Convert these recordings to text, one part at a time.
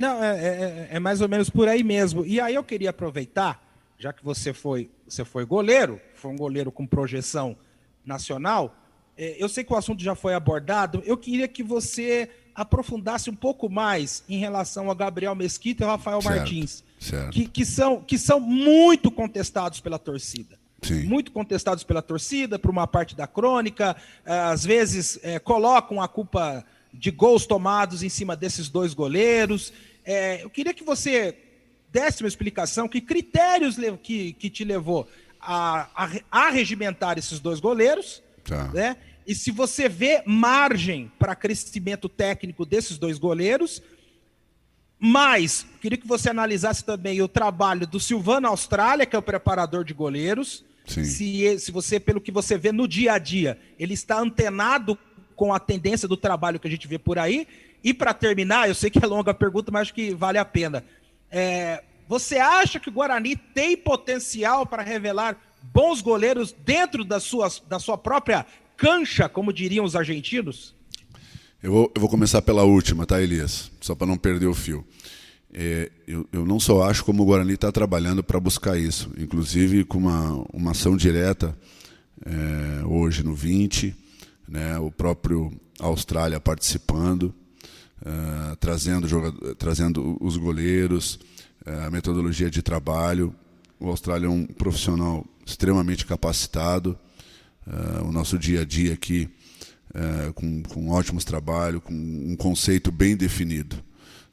Não, é mais ou menos por aí mesmo. E aí eu queria aproveitar, já que você foi goleiro, foi um goleiro com projeção nacional, eu sei que o assunto já foi abordado, eu queria que você aprofundasse um pouco mais em relação a Gabriel Mesquita e Rafael Certo, Martins, certo. que são muito contestados pela torcida. Sim. Muito contestados pela torcida, por uma parte da crônica, às vezes colocam a culpa de gols tomados em cima desses dois goleiros. Eu queria que você desse uma explicação, que critérios que te levou a regimentar esses dois goleiros, Tá. né? E se você vê margem para crescimento técnico desses dois goleiros, mas queria que você analisasse também o trabalho do Silvano Austrália, que é o preparador de goleiros, Sim. se você, pelo que você vê no dia a dia, ele está antenado com a tendência do trabalho que a gente vê por aí. E para terminar, eu sei que é longa a pergunta, mas acho que vale a pena. Você acha que o Guarani tem potencial para revelar bons goleiros dentro da sua própria cancha, como diriam os argentinos? Eu vou começar pela última, tá, Elias? Só para não perder o fio. Eu não só acho como o Guarani está trabalhando para buscar isso, inclusive com uma ação direta hoje no 20, né, o próprio Austrália participando, trazendo os goleiros, a metodologia de trabalho. O Austrália é um profissional extremamente capacitado, o nosso dia a dia aqui com ótimos trabalhos, com um conceito bem definido,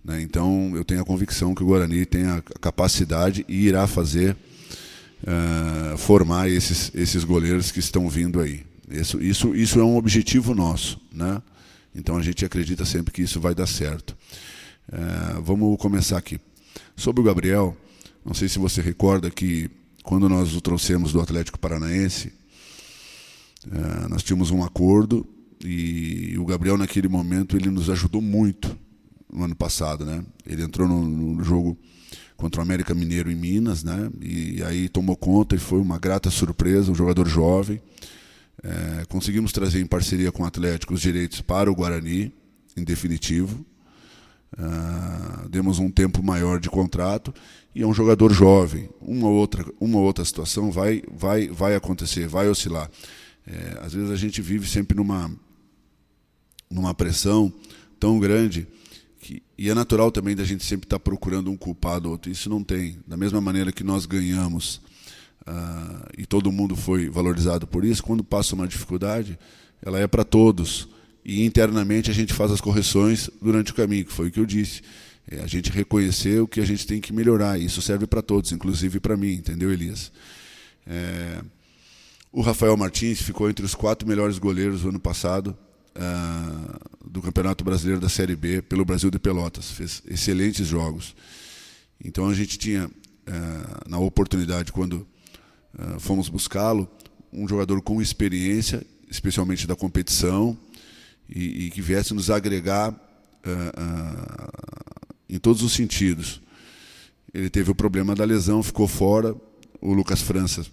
né? Então eu tenho a convicção que o Guarani tem a capacidade e irá formar esses goleiros que estão vindo aí. Isso é um objetivo nosso, né? Então a gente acredita sempre que isso vai dar certo. Vamos começar aqui. Sobre o Gabriel, não sei se você recorda que quando nós o trouxemos do Atlético Paranaense, nós tínhamos um acordo e o Gabriel naquele momento ele nos ajudou muito no ano passado, né? Ele entrou no jogo contra o América Mineiro em Minas, né? E aí tomou conta e foi uma grata surpresa, um jogador jovem. Conseguimos trazer em parceria com o Atlético os direitos para o Guarani, em definitivo. Demos um tempo maior de contrato e é um jogador jovem. Uma outra situação vai acontecer, vai oscilar. Às vezes a gente vive sempre numa pressão tão grande e é natural também da gente sempre estar procurando um culpado ou outro. Isso não tem. Da mesma maneira que nós ganhamos e todo mundo foi valorizado por isso, quando passa uma dificuldade, ela é para todos. E internamente a gente faz as correções durante o caminho, que foi o que eu disse. A gente reconhecer o que a gente tem que melhorar. E isso serve para todos, inclusive para mim, entendeu, Elias? O Rafael Martins ficou entre os 4 melhores goleiros do ano passado do Campeonato Brasileiro da Série B pelo Brasil de Pelotas. Fez excelentes jogos. Então a gente tinha, na oportunidade, quando fomos buscá-lo, um jogador com experiência, especialmente da competição, e que viesse nos agregar em todos os sentidos. Ele teve o problema da lesão, ficou fora. O Lucas França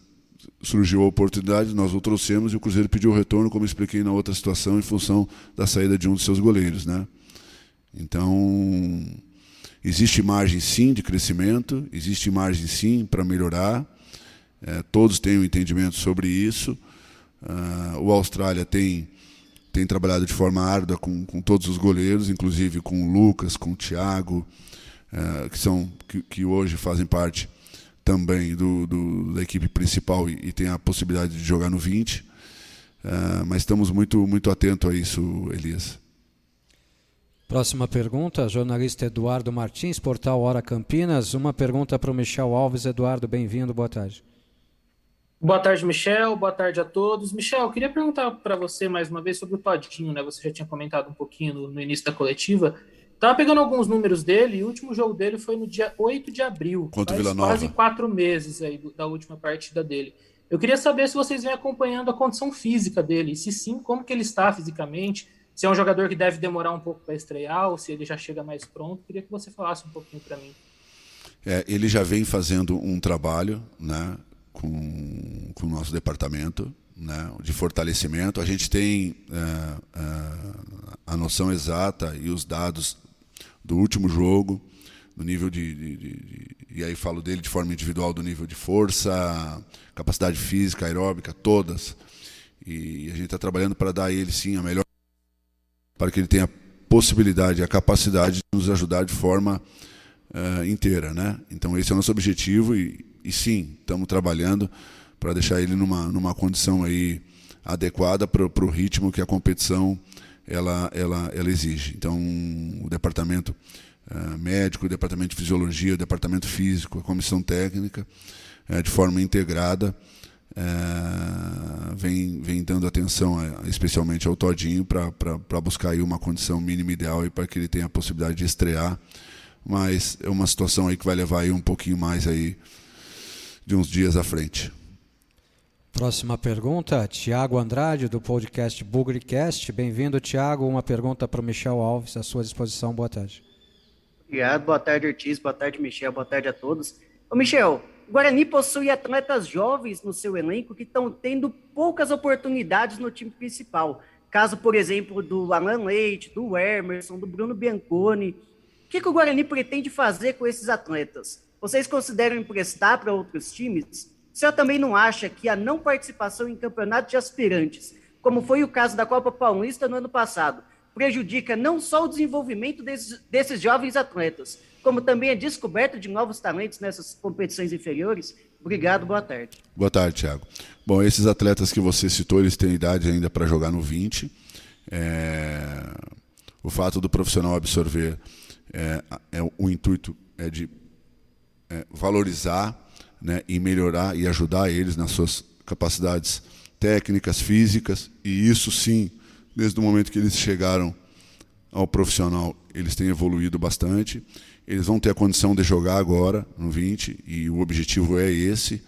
surgiu a oportunidade, nós o trouxemos e o Cruzeiro pediu o retorno, como expliquei na outra situação, em função da saída de um dos seus goleiros, né? Então, existe margem sim de crescimento, existe margem sim para melhorar, todos têm um entendimento sobre isso. O Austrália tem trabalhado de forma árdua com todos os goleiros, inclusive com o Lucas, com o Thiago, que hoje fazem parte também da equipe principal e tem a possibilidade de jogar no 20. Mas estamos muito, muito atentos a isso, Elias. Próxima pergunta, jornalista Eduardo Martins, portal Hora Campinas. Uma pergunta para o Michel Alves. Eduardo, bem-vindo, boa tarde. Boa tarde, Michel. Boa tarde a todos. Michel, eu queria perguntar para você mais uma vez sobre o Todinho, né? Você já tinha comentado um pouquinho no início da coletiva. Estava pegando alguns números dele, e o último jogo dele foi no dia 8 de abril. Contra o faz Vila Nova. quase 4 meses aí da última partida dele. Eu queria saber se vocês vêm acompanhando a condição física dele, e se sim, como que ele está fisicamente, se é um jogador que deve demorar um pouco para estrear, ou se ele já chega mais pronto. Queria que você falasse um pouquinho para mim. Ele já vem fazendo um trabalho, né, com o nosso departamento, né, de fortalecimento. A gente tem a noção exata e os dados do último jogo, do nível e aí falo dele de forma individual, do nível de força, capacidade física, aeróbica, todas. E a gente está trabalhando para dar a ele, sim, a melhor, para que ele tenha a possibilidade, a capacidade de nos ajudar de forma inteira, né? Então esse é o nosso objetivo e sim, estamos trabalhando para deixar ele numa condição aí adequada para o ritmo que a competição ela exige. Então o departamento médico, o departamento de fisiologia, o departamento físico, a comissão técnica, de forma integrada, vem dando atenção especialmente ao Todinho para buscar aí uma condição mínima ideal para que ele tenha a possibilidade de estrear, mas é uma situação aí que vai levar aí um pouquinho mais aí de uns dias à frente. Próxima pergunta, Tiago Andrade, do podcast Bugrecast. Bem-vindo, Tiago. Uma pergunta para o Michel Alves, à sua disposição. Boa tarde. Obrigado, boa tarde, Ortiz, boa tarde, Michel, boa tarde a todos. Ô, Michel, o Guarani possui atletas jovens no seu elenco que estão tendo poucas oportunidades no time principal. Caso, por exemplo, do Alan Leite, do Emerson, do Bruno Bianconi. O que o Guarani pretende fazer com esses atletas? Vocês consideram emprestar para outros times? O senhor também não acha que a não participação em campeonatos de aspirantes, como foi o caso da Copa Paulista no ano passado, prejudica não só o desenvolvimento desses jovens atletas, como também a descoberta de novos talentos nessas competições inferiores? Obrigado, boa tarde. Boa tarde, Thiago. Bom, esses atletas que você citou, eles têm idade ainda para jogar no 20. O fato do profissional absorver, o intuito é de valorizar, né, e melhorar e ajudar eles nas suas capacidades técnicas, físicas, e isso sim, desde o momento que eles chegaram ao profissional, eles têm evoluído bastante. Eles vão ter a condição de jogar agora no 20, e o objetivo é esse,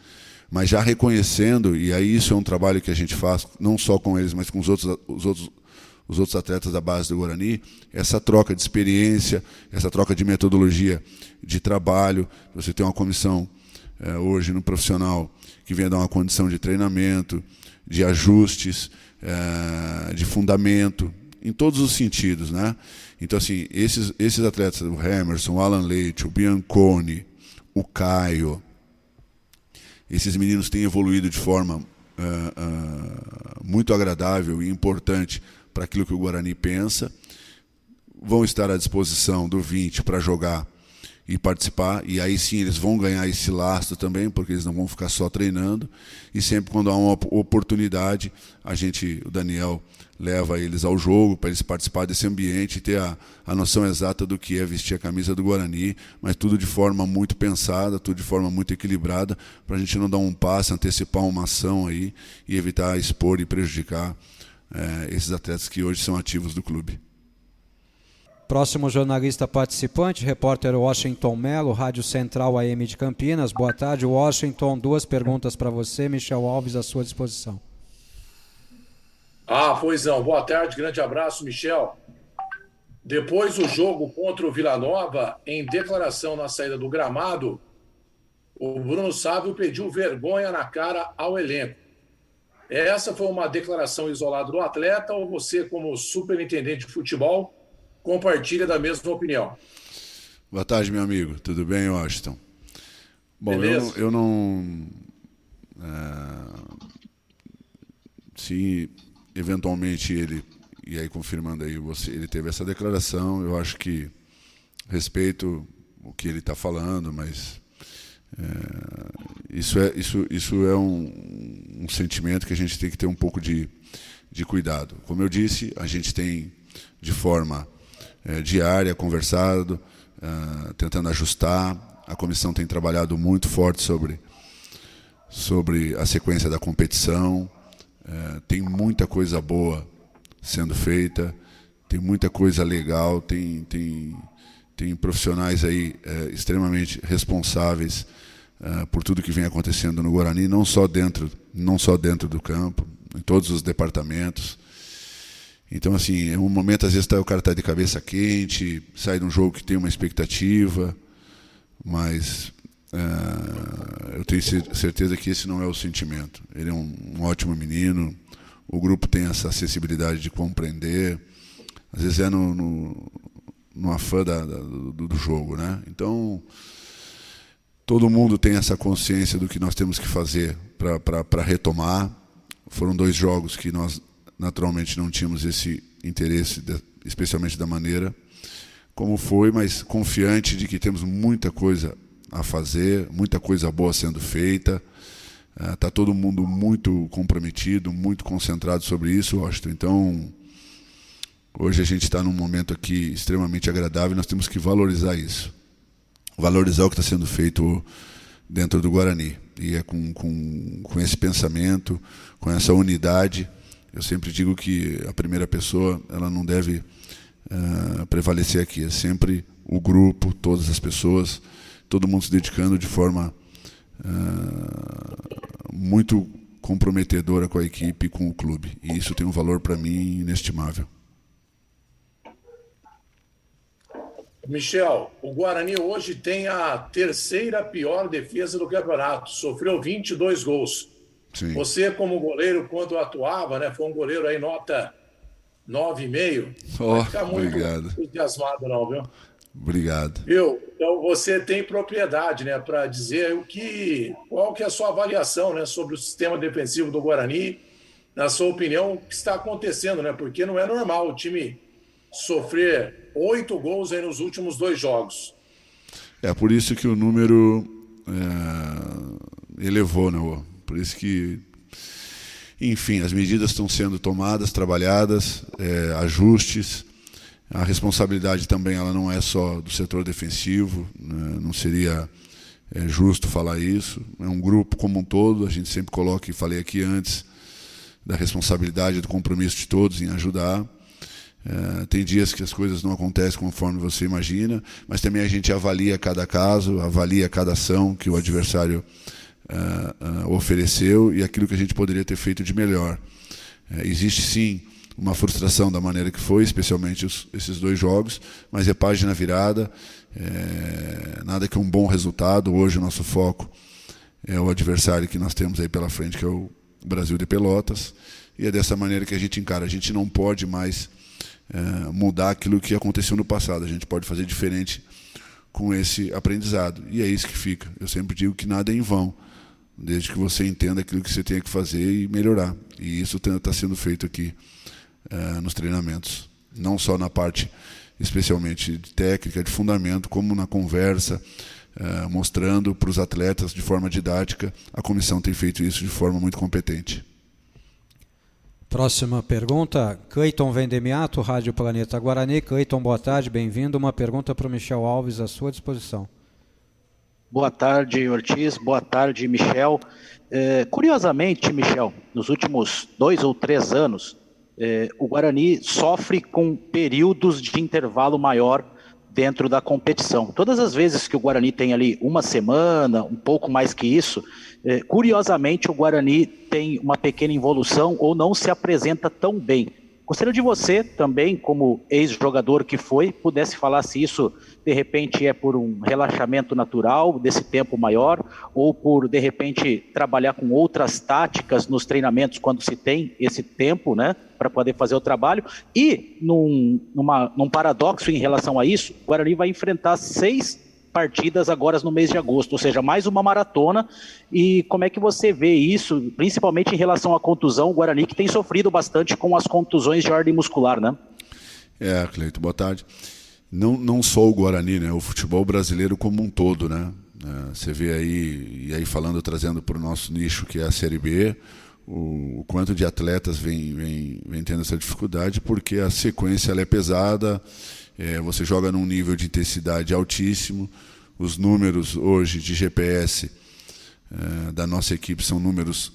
mas já reconhecendo, e aí isso é um trabalho que a gente faz, não só com eles, mas com os outros atletas da base do Guarani, essa troca de experiência, essa troca de metodologia de trabalho. Você tem uma comissão hoje no profissional que vem dar uma condição de treinamento, de ajustes, de fundamento, em todos os sentidos, né? Então, assim, esses atletas, o Emerson, o Alan Leite, o Bianconi, o Caio, esses meninos têm evoluído de forma muito agradável e importante para aquilo que o Guarani pensa, vão estar à disposição do 20 para jogar e participar, e aí sim eles vão ganhar esse lastro também, porque eles não vão ficar só treinando, e sempre quando há uma oportunidade, o Daniel leva eles ao jogo para eles participar desse ambiente e ter a noção exata do que é vestir a camisa do Guarani, mas tudo de forma muito pensada, tudo de forma muito equilibrada, para a gente não dar um passo, antecipar uma ação aí e evitar expor e prejudicar esses atletas que hoje são ativos do clube. Próximo jornalista participante, repórter Washington Melo, Rádio Central AM de Campinas. Boa tarde, Washington. 2 perguntas para você, Michel Alves, à sua disposição. Pois não. Boa tarde, grande abraço, Michel. Depois do jogo contra o Vila Nova, em declaração na saída do gramado, o Bruno Sávio pediu vergonha na cara ao elenco. Essa foi uma declaração isolada do atleta ou você, como superintendente de futebol, compartilha da mesma opinião? Boa tarde, meu amigo. Tudo bem, Washington? Bom, eu não... se eventualmente ele, e aí confirmando aí ele teve essa declaração, eu acho que respeito o que ele está falando, mas isso é um sentimento que a gente tem que ter um pouco de cuidado. Como eu disse, a gente tem de forma diária conversado, tentando ajustar. A comissão tem trabalhado muito forte sobre a sequência da competição. Tem muita coisa boa sendo feita, tem muita coisa legal, tem profissionais aí extremamente responsáveis por tudo que vem acontecendo no Guarani, não só dentro do campo, em todos os departamentos. Então, assim, é um momento, às vezes, o cara está de cabeça quente, sai de um jogo que tem uma expectativa, mas eu tenho certeza que esse não é o sentimento. Ele é um ótimo menino, o grupo tem essa acessibilidade de compreender, às vezes no no afã do jogo, né? Então, todo mundo tem essa consciência do que nós temos que fazer para retomar. Foram 2 jogos que nós naturalmente não tínhamos esse interesse, especialmente da maneira como foi, mas confiante de que temos muita coisa a fazer, muita coisa boa sendo feita. Está todo mundo muito comprometido, muito concentrado sobre isso, Washington. Então, hoje a gente está num momento aqui extremamente agradável e nós temos que valorizar isso. Valorizar o que está sendo feito dentro do Guarani. E é com esse pensamento, com essa unidade. Eu sempre digo que a primeira pessoa ela não deve prevalecer aqui. É sempre o grupo, todas as pessoas, todo mundo se dedicando de forma muito comprometedora com a equipe e com o clube. E isso tem um valor para mim inestimável. Michel, o Guarani hoje tem a 3ª pior defesa do campeonato. Sofreu 22 gols. Sim. Você, como goleiro, quando atuava, né, foi um goleiro aí nota 9,5. Não fica muito obrigado. entusiasmado não, viu? Obrigado. Viu? Então você tem propriedade, né, para dizer qual que é a sua avaliação, né, sobre o sistema defensivo do Guarani, na sua opinião, o que está acontecendo, né? Porque não é normal o time sofrer 8 gols aí nos últimos 2 jogos. É por isso que o número elevou, né? Por isso que, enfim, as medidas estão sendo tomadas, trabalhadas, ajustes. A responsabilidade também ela não é só do setor defensivo, né? Não seria justo falar isso. É um grupo como um todo, a gente sempre coloca, e falei aqui antes, da responsabilidade, do compromisso de todos em ajudar. Tem dias que as coisas não acontecem conforme você imagina, mas também a gente avalia cada caso, avalia cada ação que o adversário ofereceu e aquilo que a gente poderia ter feito de melhor. Existe sim uma frustração da maneira que foi, especialmente esses 2 jogos, mas é página virada, nada que um bom resultado. Hoje o nosso foco é o adversário que nós temos aí pela frente, que é o Brasil de Pelotas, e é dessa maneira que a gente encara. A gente não pode mais mudar aquilo que aconteceu no passado, a gente pode fazer diferente com esse aprendizado, e é isso que fica. Eu sempre digo que nada é em vão, desde que você entenda aquilo que você tem que fazer e melhorar, e isso está sendo feito aqui nos treinamentos, não só na parte especialmente de técnica, de fundamento, como na conversa, mostrando para os atletas de forma didática. A comissão tem feito isso de forma muito competente. Próxima pergunta, Cleiton Vendemiato, Rádio Planeta Guarani. Cleiton, boa tarde, bem-vindo. Uma pergunta para o Michel Alves, à sua disposição. Boa tarde, Ortiz. Boa tarde, Michel. Curiosamente, Michel, nos últimos 2 ou 3 anos, o Guarani sofre com períodos de intervalo maior dentro da competição. Todas as vezes que o Guarani tem ali uma semana, um pouco mais que isso, curiosamente o Guarani tem uma pequena involução ou não se apresenta tão bem. Gostaria de você também, como ex-jogador que foi, pudesse falar se isso, de repente, é por um relaxamento natural desse tempo maior ou por, de repente, trabalhar com outras táticas nos treinamentos quando se tem esse tempo, né, para poder fazer o trabalho. E, num paradoxo em relação a isso, o Guarani vai enfrentar 6 partidas agora no mês de agosto, ou seja, mais uma maratona. E como é que você vê isso, principalmente em relação à contusão, o Guarani que tem sofrido bastante com as contusões de ordem muscular, né? Cleito, boa tarde. Não só o Guarani, né? O futebol brasileiro como um todo, né? Você vê aí, e aí falando, trazendo para o nosso nicho, que é a Série B, o quanto de atletas vem tendo essa dificuldade, porque a sequência ela é pesada. Você joga num nível de intensidade altíssimo. Os números hoje de GPS da nossa equipe são números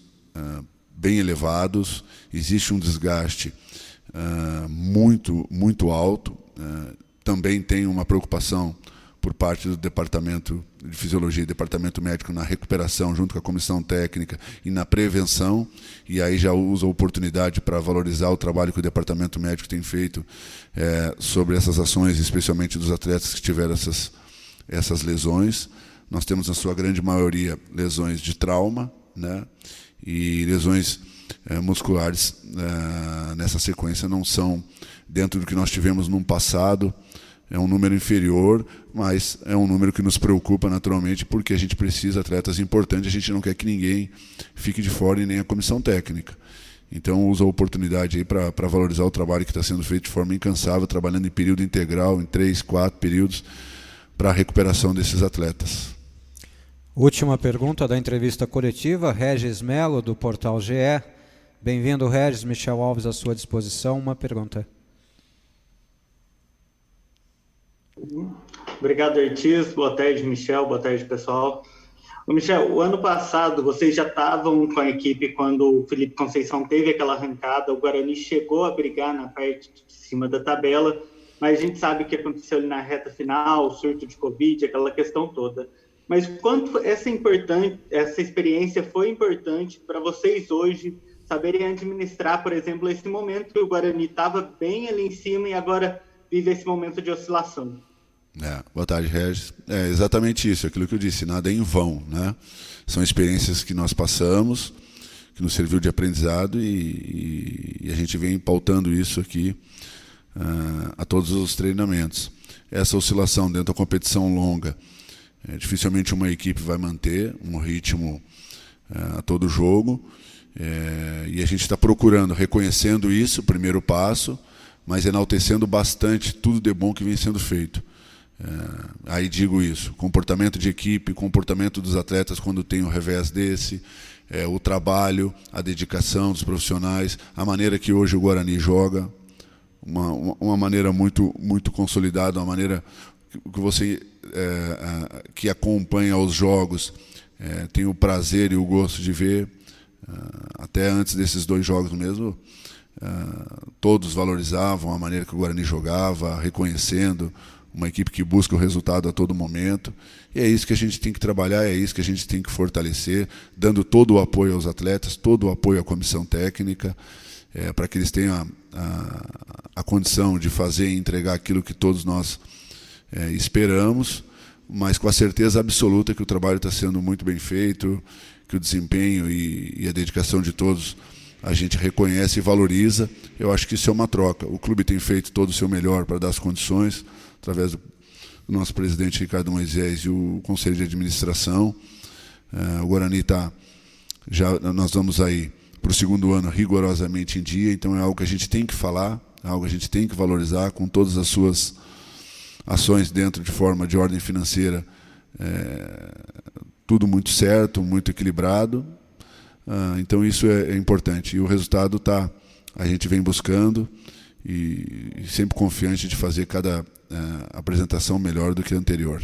bem elevados. Existe um desgaste muito, muito alto. Também tem uma preocupação por parte do Departamento de Fisiologia e Departamento Médico na recuperação, junto com a comissão técnica, e na prevenção, e aí já uso a oportunidade para valorizar o trabalho que o Departamento Médico tem feito sobre essas ações, especialmente dos atletas que tiveram essas lesões. Nós temos, na sua grande maioria, lesões de trauma, né? E lesões musculares nessa sequência não são dentro do que nós tivemos no passado, É um número inferior, mas é um número que nos preocupa naturalmente, porque a gente precisa de atletas importantes, a gente não quer que ninguém fique de fora e nem a comissão técnica. Então, uso a oportunidade aí para valorizar o trabalho que está sendo feito de forma incansável, trabalhando em período integral, em 3, 4 períodos, para a recuperação desses atletas. Última pergunta da entrevista coletiva, Regis Melo, do Portal GE. Bem-vindo, Regis. Michel Alves à sua disposição. Uma pergunta. Obrigado, Ortiz. Boa tarde, Michel. Boa tarde, pessoal. Michel, o ano passado vocês já estavam com a equipe quando o Felipe Conceição teve aquela arrancada, o Guarani chegou a brigar na parte de cima da tabela, mas a gente sabe o que aconteceu ali na reta final, o surto de Covid, aquela questão toda. Mas quanto essa experiência foi importante para vocês hoje saberem administrar, por exemplo, esse momento que o Guarani estava bem ali em cima e agora vive esse momento de oscilação? Boa tarde, Regis. É exatamente isso, aquilo que eu disse, nada é em vão, né? São experiências que nós passamos, que nos serviu de aprendizado e a gente vem pautando isso aqui a todos os treinamentos. Essa oscilação dentro da competição longa, dificilmente uma equipe vai manter um ritmo a todo jogo, e a gente está procurando, reconhecendo isso, primeiro passo, mas enaltecendo bastante tudo de bom que vem sendo feito. Aí digo isso, comportamento de equipe, comportamento dos atletas quando tem um revés desse, o trabalho, a dedicação dos profissionais, a maneira que hoje o Guarani joga, uma maneira muito, muito consolidada, uma maneira que você que acompanha os jogos tem o prazer e o gosto de ver, até antes desses 2 jogos mesmo, todos valorizavam a maneira que o Guarani jogava, reconhecendo uma equipe que busca o resultado a todo momento, e é isso que a gente tem que trabalhar, é isso que a gente tem que fortalecer, dando todo o apoio aos atletas, todo o apoio à comissão técnica, para que eles tenham a condição de fazer e entregar aquilo que todos nós esperamos, mas com a certeza absoluta que o trabalho está sendo muito bem feito, que o desempenho e a dedicação de todos a gente reconhece e valoriza. Eu acho que isso é uma troca. O clube tem feito todo o seu melhor para dar as condições, através do nosso presidente Ricardo Moisés e o Conselho de Administração. O Guarani nós vamos aí para o 2º ano rigorosamente em dia, então é algo que a gente tem que falar, é algo que a gente tem que valorizar com todas as suas ações dentro de forma de ordem financeira, tudo muito certo, muito equilibrado. Então isso é importante. E o resultado a gente vem buscando e sempre confiante de fazer cada apresentação melhor do que a anterior.